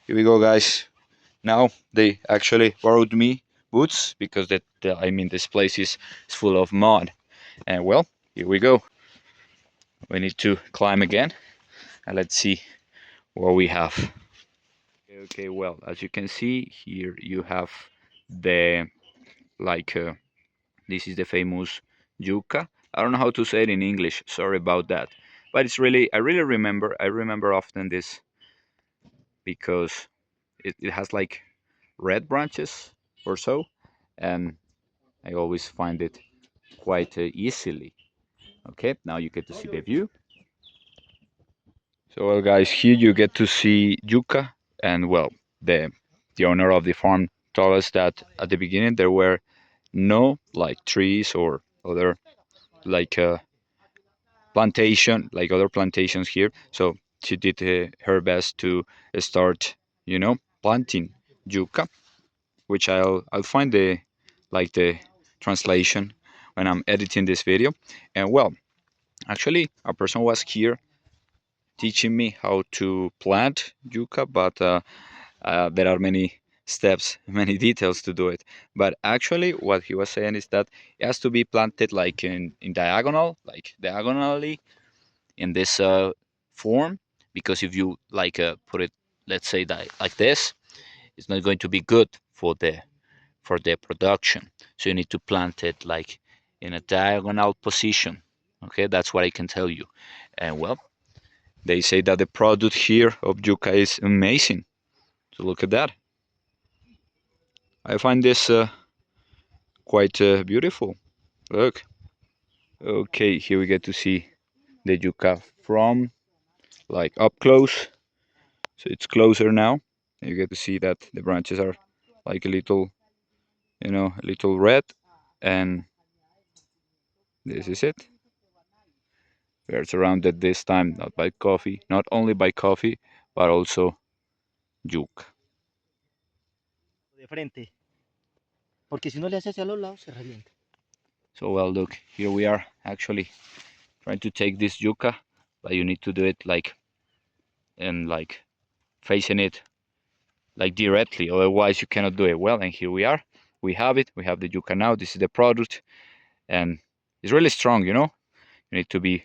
Here we go, guys. Now they actually borrowed me boots because I mean this place is full of mud. And well, here we go. We need to climb again and let's see what we have. Okay, well, as you can see here, you have the like this is the famous yuca. I don't know how to say it in English. Sorry about that. But it's really I remember often this because it has like red branches or so, and I always find it quite easily. Okay, now you get to see the view. So well, guys, here you get to see yuca, and well, the owner of the farm told us that at the beginning there were no like trees or other like plantation like other plantations here. So she did her best to start, planting yuca, which I'll find the translation when I'm editing this video. And well, actually, a person was here teaching me how to plant yuca, but there are many steps, many details to do it. But actually, what he was saying is that it has to be planted like in diagonal, like diagonally in this form, because if you like put it, let's say that like this, it's not going to be good for the production. So you need to plant it like in a diagonal position. Okay, that's what I can tell you. And well, they say that the product here of yuca is amazing. So look at that. I find this quite beautiful. Look. Okay, here we get to see the yuca from like up close. So it's closer now. You get to see that the branches are like a little red, and this is it. We are surrounded this time not by coffee, not only by coffee, but also yuca. de frente, porque si uno le hace hacia los lados se revienta. So well, look, here we are actually trying to take this yuca, but you need to do it like facing it like directly, otherwise you cannot do it well. And here we are, we have it, we have the yuca now. This is the product, and it's really strong. You need to be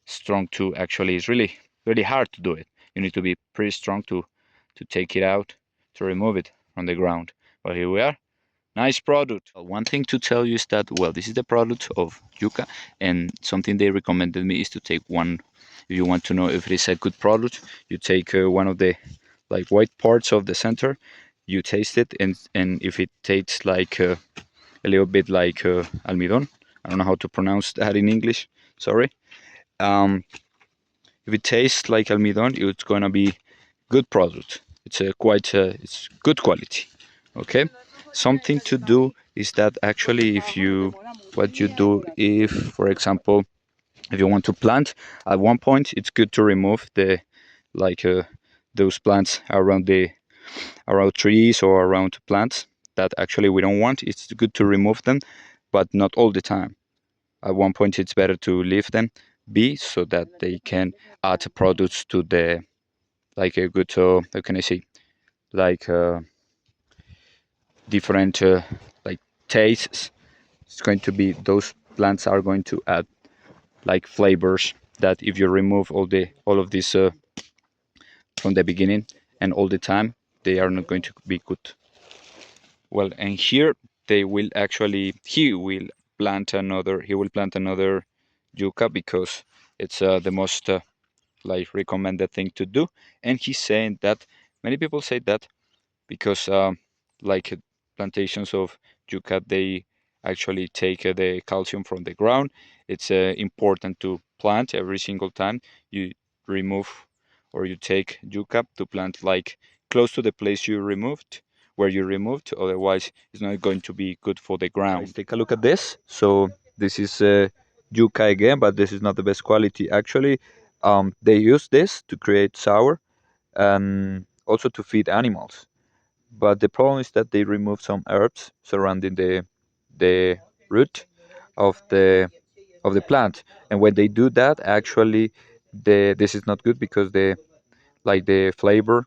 strong to actually. It's really hard to do it. You need to be pretty strong to take it out, to remove it from the ground. But here we are. Nice product. One thing to tell you is that, well, this is the product of yuca, and something they recommended me is to take one. If you want to know if it is a good product, you take one of the like white parts of the center, you taste it, and if it tastes like a little bit like almidón, I don't know how to pronounce that in English. Sorry. Um, if it tastes like almidón, it's gonna be good product. It's a quite it's good quality. Okay. Something to do is that actually, if you what you do if, for example, if you want to plant, at one point it's good to remove the like those plants around trees or around plants that actually we don't want. It's good to remove them, but not all the time. At one point, it's better to leave them be so that they can add products to the like a good how can I say, like different like tastes. It's going to be those plants are going to add like flavors that if you remove all of this from the beginning and all the time, they are not going to be good. Well, and here they will actually he will plant another yucca because it's the most like recommended thing to do. And he's saying that many people say that because like plantations of yucca, they actually take the calcium from the ground. It's important to plant every single time you remove or you take yucca to plant like close to the place you removed, where you removed. Otherwise, it's not going to be good for the ground. Guys, take a look at this. So this is yucca again, but this is not the best quality. Actually, they use this to create sour and also to feed animals, but the problem is that they remove some herbs surrounding the root of the plant, and when they do that, actually, this is not good because the flavor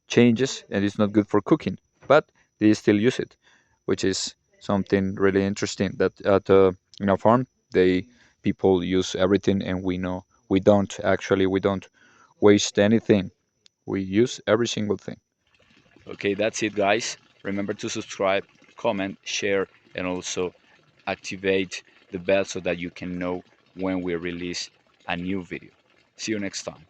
changes and it's not good for cooking, but they still use it, which is something really interesting. That at in a farm, they people use everything, and we don't waste anything. We use every single thing. Okay, that's it, guys. Remember to subscribe, comment, share, and also activate the bell so that you can know when we release a new video. See you next time.